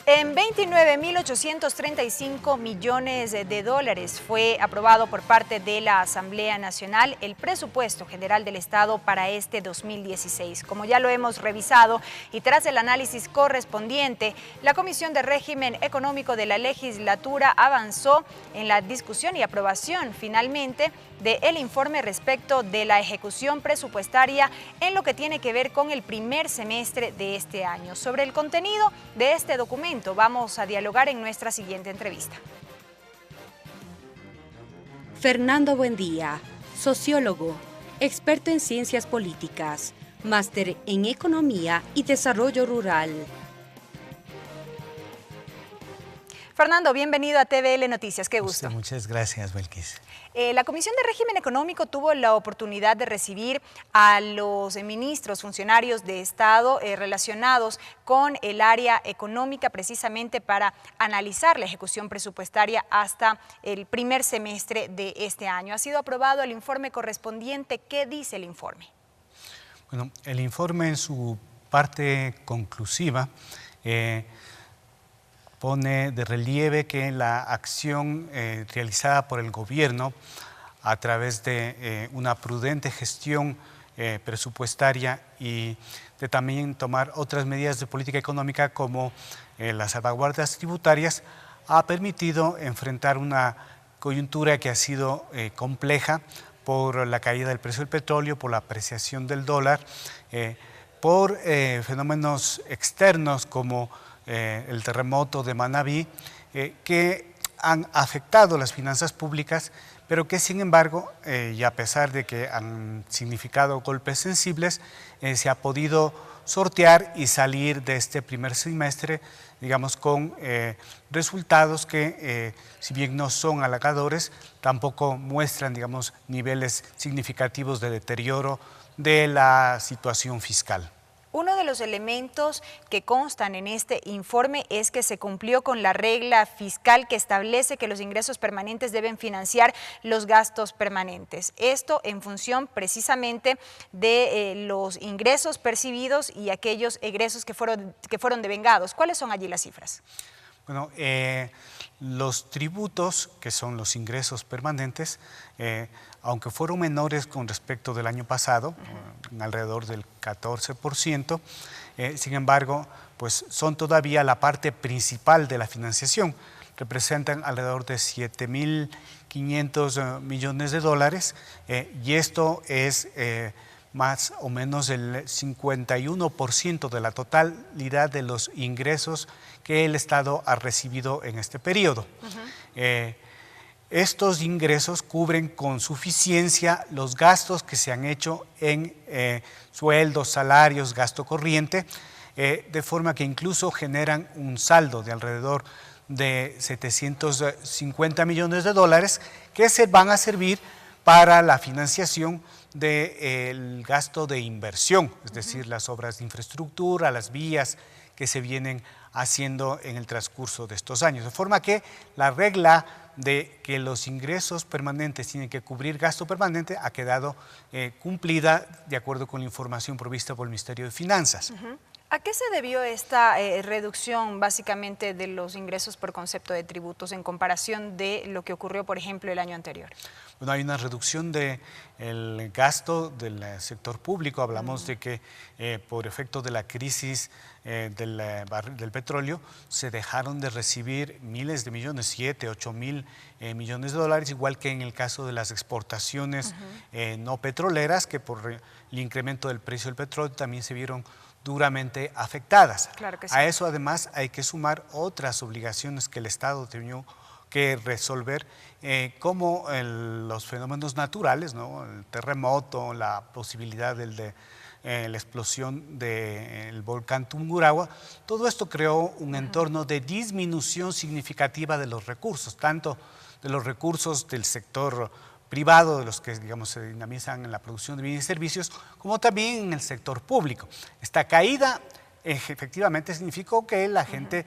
En 29.835 millones de dólares fue aprobado por parte de la Asamblea Nacional el presupuesto general del Estado para este 2016. Como ya lo hemos revisado y tras el análisis correspondiente, la Comisión de Régimen Económico de la Legislatura avanzó en la discusión y aprobación finalmente del informe respecto de la ejecución presupuestaria en lo que tiene que ver con el primer semestre de este año. Sobre el contenido de este documento vamos a dialogar en nuestra siguiente entrevista. Fernando Buendía, sociólogo, experto en ciencias políticas, máster en economía y desarrollo rural. Fernando, bienvenido a TVL Noticias, qué gusto. Muchas gracias, Belkis. La Comisión de Régimen Económico tuvo la oportunidad de recibir a los ministros, funcionarios de Estado relacionados con el área económica precisamente para analizar la ejecución presupuestaria hasta el primer semestre de este año. Ha sido aprobado el informe correspondiente. ¿Qué dice el informe? Bueno, el informe en su parte conclusiva pone de relieve que la acción realizada por el gobierno a través de una prudente gestión presupuestaria y de también tomar otras medidas de política económica como las salvaguardas tributarias ha permitido enfrentar una coyuntura que ha sido compleja por la caída del precio del petróleo, por la apreciación del dólar, por fenómenos externos como el terremoto de Manabí, que han afectado las finanzas públicas, pero que sin embargo, y a pesar de que han significado golpes sensibles, se ha podido sortear y salir de este primer semestre, digamos, con resultados que, si bien no son halagadores, tampoco muestran, digamos, niveles significativos de deterioro de la situación fiscal. Uno de los elementos que constan en este informe es que se cumplió con la regla fiscal que establece que los ingresos permanentes deben financiar los gastos permanentes. Esto en función precisamente de los ingresos percibidos y aquellos egresos que fueron devengados. ¿Cuáles son allí las cifras? Bueno, los tributos, que son los ingresos permanentes, aunque fueron menores con respecto del año pasado, alrededor del 14%, sin embargo, pues son todavía la parte principal de la financiación. Representan alrededor de 7.500 millones de dólares y esto es más o menos el 51% de la totalidad de los ingresos que el Estado ha recibido en este periodo. Estos ingresos cubren con suficiencia los gastos que se han hecho en sueldos, salarios, gasto corriente, de forma que incluso generan un saldo de alrededor de 750 millones de dólares que se van a servir para la financiación del gasto de inversión, es decir, las obras de infraestructura, las vías que se vienen haciendo en el transcurso de estos años. De forma que la regla de que los ingresos permanentes tienen que cubrir gasto permanente ha quedado cumplida de acuerdo con la información provista por el Ministerio de Finanzas. ¿A qué se debió esta reducción básicamente de los ingresos por concepto de tributos en comparación de lo que ocurrió, por ejemplo, el año anterior? Bueno, hay una reducción del gasto del sector público. Hablamos de que por efecto de la crisis del petróleo se dejaron de recibir miles de millones, 7, 8 mil millones de dólares, igual que en el caso de las exportaciones no petroleras, que por el incremento del precio del petróleo también se vieron duramente afectadas. Claro que sí. A eso además hay que sumar otras obligaciones que el Estado tenía que resolver, como los fenómenos naturales, ¿no? El terremoto, la posibilidad de la explosión del volcán Tungurahua. Todo esto creó un entorno de disminución significativa de los recursos, tanto de los recursos del sector privado, de los que, digamos, se dinamizan en la producción de bienes y servicios, como también en el sector público. Esta caída efectivamente significó que la gente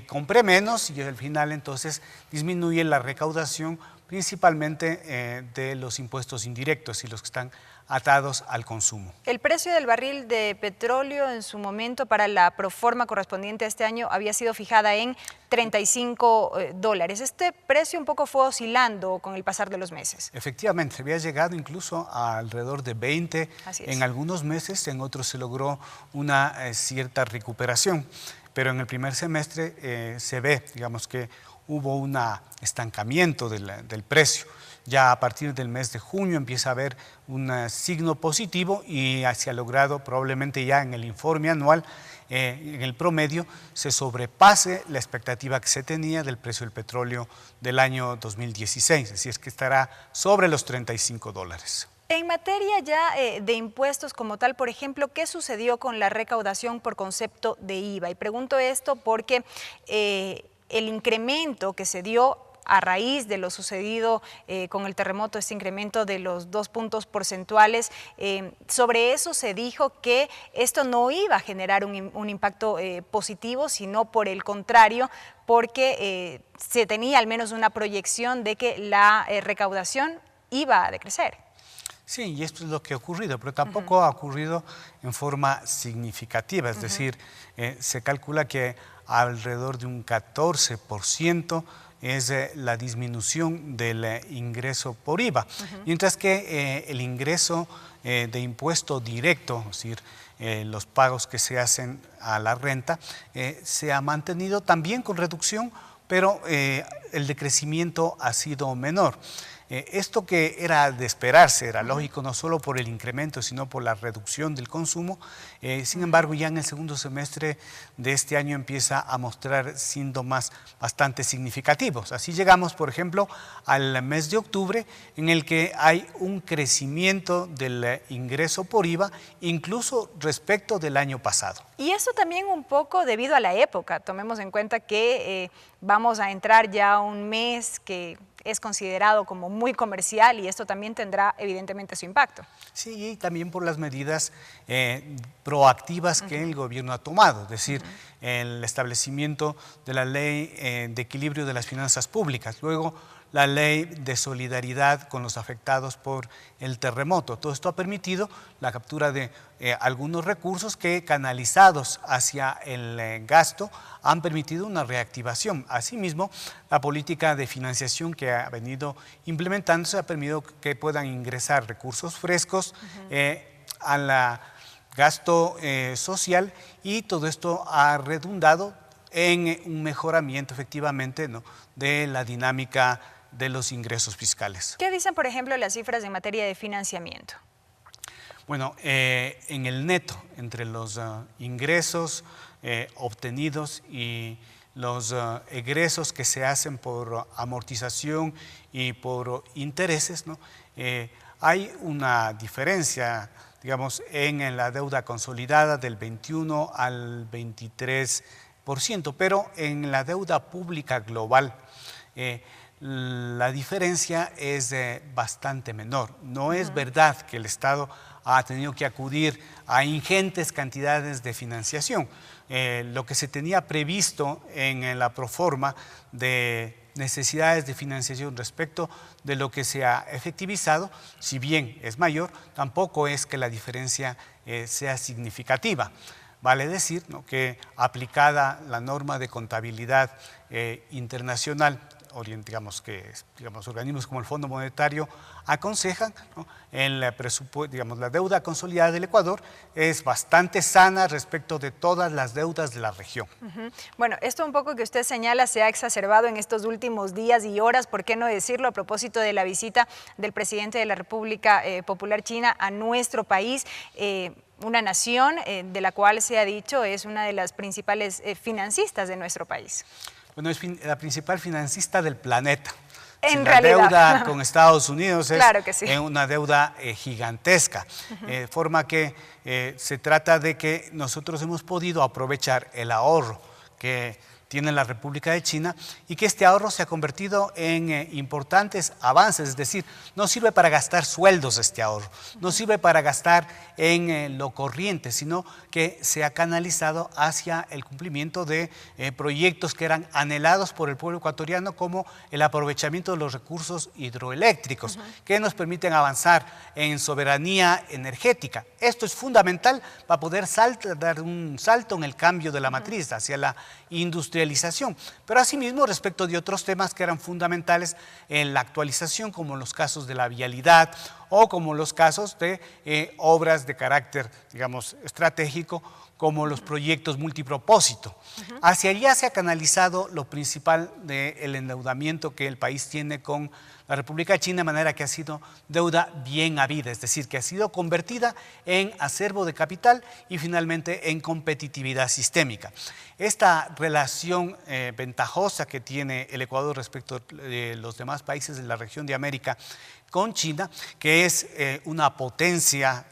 compre menos y al final entonces disminuye la recaudación principalmente de los impuestos indirectos y los que están atados al consumo. El precio del barril de petróleo en su momento para la proforma correspondiente a este año había sido fijada en $35. Este precio un poco fue oscilando con el pasar de los meses. Efectivamente, había llegado incluso a alrededor de 20 en algunos meses, en otros se logró una cierta recuperación, pero en el primer semestre se ve, digamos que hubo un estancamiento del precio. Ya a partir del mes de junio empieza a haber un signo positivo y se ha logrado probablemente ya en el informe anual, en el promedio, se sobrepase la expectativa que se tenía del precio del petróleo del año 2016, así es que estará sobre los $35. En materia ya de impuestos como tal, por ejemplo, ¿qué sucedió con la recaudación por concepto de IVA? Y pregunto esto porque el incremento que se dio a raíz de lo sucedido con el terremoto, este incremento de los 2 puntos porcentuales, sobre eso se dijo que esto no iba a generar un impacto positivo, sino por el contrario, porque se tenía al menos una proyección de que la recaudación iba a decrecer. Sí, y esto es lo que ha ocurrido, pero tampoco ha ocurrido en forma significativa, es decir, se calcula que alrededor de un 14% es la disminución del ingreso por IVA, mientras que el ingreso de impuesto directo, es decir, los pagos que se hacen a la renta, se ha mantenido también con reducción, pero el decrecimiento ha sido menor. Esto que era de esperarse, era lógico no solo por el incremento, sino por la reducción del consumo. Sin embargo, ya en el segundo semestre de este año empieza a mostrar síntomas bastante significativos. Así llegamos, por ejemplo, al mes de octubre, en el que hay un crecimiento del ingreso por IVA, incluso respecto del año pasado. Y eso también un poco debido a la época. Tomemos en cuenta que vamos a entrar ya a un mes que es considerado como muy comercial y esto también tendrá evidentemente su impacto. Sí, y también por las medidas proactivas que el gobierno ha tomado, es decir, el establecimiento de la ley de equilibrio de las finanzas públicas, luego la ley de solidaridad con los afectados por el terremoto. Todo esto ha permitido la captura de algunos recursos que, canalizados hacia el gasto, han permitido una reactivación. Asimismo, la política de financiación que ha venido implementándose ha permitido que puedan ingresar recursos frescos al gasto social, y todo esto ha redundado en un mejoramiento efectivamente, ¿no?, de la dinámica de los ingresos fiscales. ¿Qué dicen, por ejemplo, las cifras en materia de financiamiento? Bueno, en el neto, entre los ingresos obtenidos y los egresos que se hacen por amortización y por intereses, ¿no?, hay una diferencia, digamos, en la deuda consolidada del 21 al 23%, pero en la deuda pública global la diferencia es bastante menor. No es verdad que el Estado ha tenido que acudir a ingentes cantidades de financiación. Lo que se tenía previsto en la proforma de necesidades de financiación respecto de lo que se ha efectivizado, si bien es mayor, tampoco es que la diferencia sea significativa. Vale decir, ¿no?, que aplicada la norma de contabilidad internacional, digamos que organismos como el Fondo Monetario aconsejan, ¿no?, el presupuesto, digamos, la deuda consolidada del Ecuador es bastante sana respecto de todas las deudas de la región. Bueno, esto un poco que usted señala se ha exacerbado en estos últimos días y horas, ¿por qué no decirlo?, a propósito de la visita del presidente de la República Popular China a nuestro país. Una nación de la cual se ha dicho es una de las principales financistas de nuestro país. Bueno, es la principal financista del planeta. En realidad, la deuda con Estados Unidos es claro que sí, una deuda gigantesca, forma que se trata de que nosotros hemos podido aprovechar el ahorro que tiene la República de China y que este ahorro se ha convertido en importantes avances, es decir, no sirve para gastar sueldos este ahorro, no sirve para gastar en lo corriente, sino que se ha canalizado hacia el cumplimiento de proyectos que eran anhelados por el pueblo ecuatoriano, como el aprovechamiento de los recursos hidroeléctricos, que nos permiten avanzar en soberanía energética. Esto es fundamental para poder dar un salto en el cambio de la matriz hacia la industrialización, pero asimismo respecto de otros temas que eran fundamentales en la actualización, como los casos de la vialidad o como los casos de obras de carácter, digamos, estratégico, como los proyectos multipropósito. Hacia allá se ha canalizado lo principal del endeudamiento que el país tiene con la República de China, de manera que ha sido deuda bien habida, es decir, que ha sido convertida en acervo de capital y finalmente en competitividad sistémica. Esta relación ventajosa que tiene el Ecuador respecto de los demás países de la región de América con China, que es una potencia,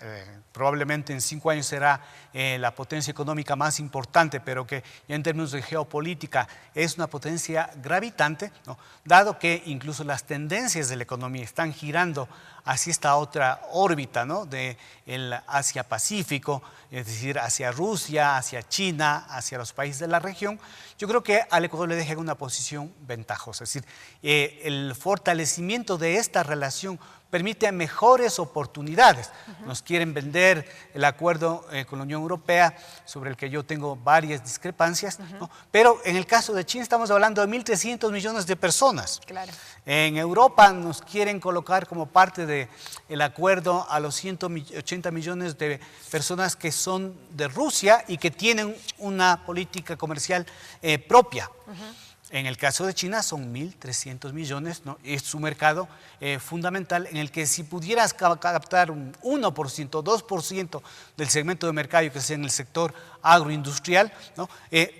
probablemente en 5 años será la potencia económica más importante, pero que ya en términos de geopolítica es una potencia gravitante, ¿no? Dado que incluso las tendencias de la economía están girando hacia esta otra órbita, ¿no? De el Asia-Pacífico, es decir, hacia Rusia, hacia China, hacia los países de la región. Yo creo que al Ecuador le deja una posición ventajosa, es decir, el fortalecimiento de esta relación permite mejores oportunidades. Nos quieren vender el acuerdo con la Unión Europea, sobre el que yo tengo varias discrepancias, ¿no? Pero en el caso de China estamos hablando de 1.300 millones de personas. Claro. En Europa nos quieren colocar como parte del acuerdo a los 180 millones de personas que son de Rusia y que tienen una política comercial propia. En el caso de China son 1.300 millones, ¿no? Es su mercado fundamental, en el que si pudieras captar un 1%, 2% del segmento de mercado que es en el sector agroindustrial, ¿no?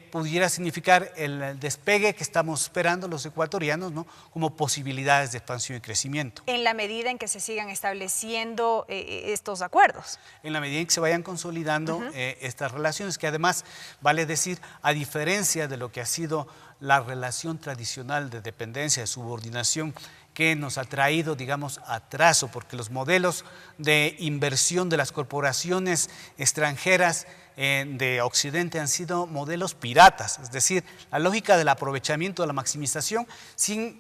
Pudiera significar el despegue que estamos esperando los ecuatorianos, ¿no? Como posibilidades de expansión y crecimiento. En la medida en que se sigan estableciendo estos acuerdos. En la medida en que se vayan consolidando estas relaciones, que además, vale decir, a diferencia de lo que ha sido la relación tradicional de dependencia, de subordinación, que nos ha traído, digamos, atraso, porque los modelos de inversión de las corporaciones extranjeras de Occidente han sido modelos piratas, es decir, la lógica del aprovechamiento, de la maximización, sin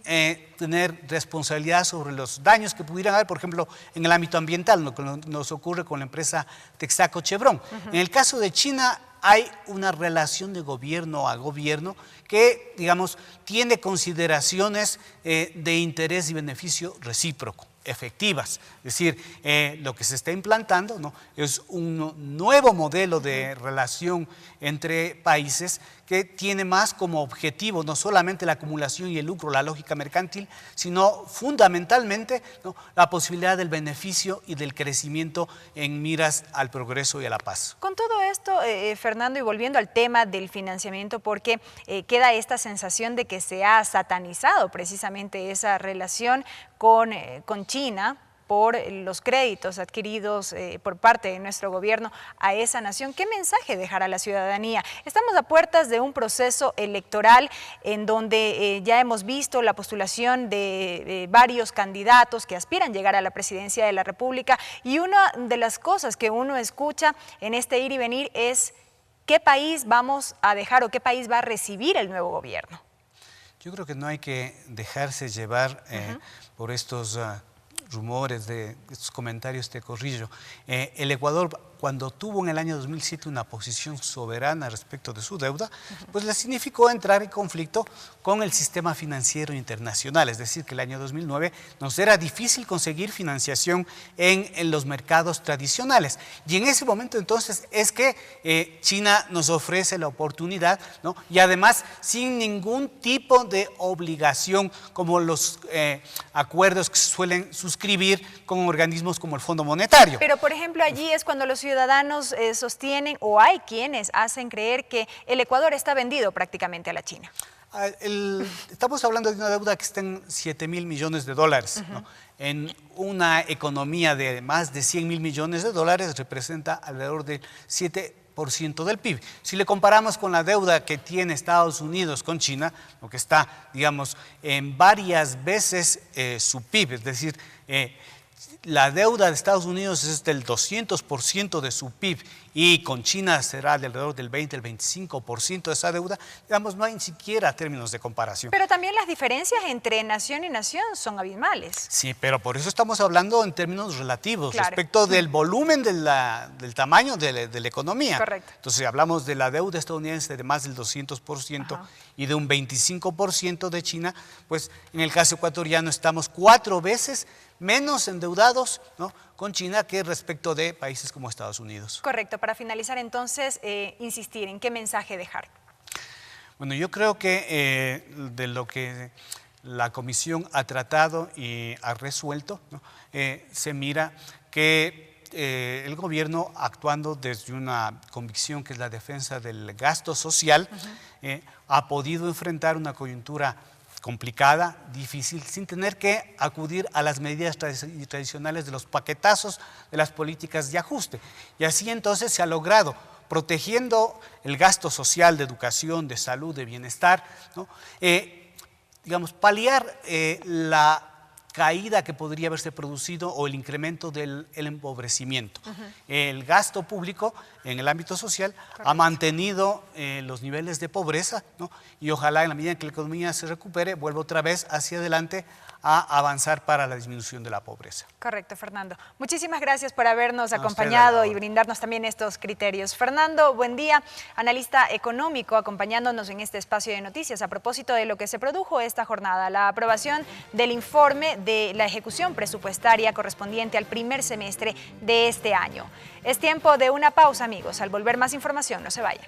tener responsabilidad sobre los daños que pudieran haber, por ejemplo, en el ámbito ambiental, lo que nos ocurre con la empresa Texaco Chevron. En el caso de China, hay una relación de gobierno a gobierno que, digamos, tiene consideraciones de interés y beneficio recíproco, efectivas. Es decir, lo que se está implantando, ¿no? Es un nuevo modelo de relación entre países que tiene más como objetivo no solamente la acumulación y el lucro, la lógica mercantil, sino fundamentalmente, ¿no? La posibilidad del beneficio y del crecimiento en miras al progreso y a la paz. Con todo esto, Fernando, y volviendo al tema del financiamiento, porque queda esta sensación de que se ha satanizado precisamente esa relación con China por los créditos adquiridos por parte de nuestro gobierno a esa nación. ¿Qué mensaje dejará a la ciudadanía? Estamos a puertas de un proceso electoral en donde ya hemos visto la postulación de varios candidatos que aspiran a llegar a la presidencia de la República, y una de las cosas que uno escucha en este ir y venir es ¿qué país vamos a dejar o qué país va a recibir el nuevo gobierno? Yo creo que no hay que dejarse llevar por estos rumores, de estos comentarios de corrillo. El Ecuador, cuando tuvo en el año 2007 una posición soberana respecto de su deuda, pues le significó entrar en conflicto con el sistema financiero internacional. Es decir, que el año 2009 nos era difícil conseguir financiación en los mercados tradicionales. Y en ese momento entonces es que China nos ofrece la oportunidad, ¿no? Y además sin ningún tipo de obligación, como los acuerdos que se suelen suscribir con organismos como el Fondo Monetario. Pero, por ejemplo, allí es cuando los ciudadanos sostienen, o hay quienes hacen creer, que el Ecuador está vendido prácticamente a la China. Estamos hablando de una deuda que está en 7.000 millones de dólares, ¿no? En una economía de más de 100.000 millones de dólares representa alrededor de 2% del PIB. Si le comparamos con la deuda que tiene Estados Unidos con China, lo que está, digamos, en varias veces su PIB, es decir, la deuda de Estados Unidos es del 200% de su PIB y con China será de alrededor del 20, el 25% de esa deuda, digamos, no hay ni siquiera términos de comparación. Pero también las diferencias entre nación y nación son abismales. Sí, pero por eso estamos hablando en términos relativos, claro, respecto del volumen del tamaño de la economía. Correcto. Entonces, hablamos de la deuda estadounidense de más del 200% Ajá. y de un 25% de China, pues en el caso ecuatoriano estamos 4 veces menos endeudados, ¿no?, con China que respecto de países como Estados Unidos. Correcto. Para finalizar, entonces, insistir en qué mensaje dejar. Bueno, yo creo que de lo que la Comisión ha tratado y ha resuelto, ¿no?, se mira que el gobierno, actuando desde una convicción que es la defensa del gasto social, ha podido enfrentar una coyuntura complicada, difícil, sin tener que acudir a las medidas tradicionales de los paquetazos de las políticas de ajuste. Y así entonces se ha logrado, protegiendo el gasto social de educación, de salud, de bienestar, ¿no?, digamos, paliar la caída que podría haberse producido o el incremento del empobrecimiento. El gasto público en el ámbito social ha mantenido los niveles de pobreza, ¿no?, y ojalá en la medida en que la economía se recupere, vuelva otra vez hacia adelante a avanzar para la disminución de la pobreza. Correcto, Fernando. Muchísimas gracias por habernos acompañado y brindarnos también estos criterios. Fernando, buen día, analista económico, acompañándonos en este espacio de noticias a propósito de lo que se produjo esta jornada, la aprobación del informe de la ejecución presupuestaria correspondiente al primer semestre de este año. Es tiempo de una pausa, amigos. Al volver, más información, no se vayan.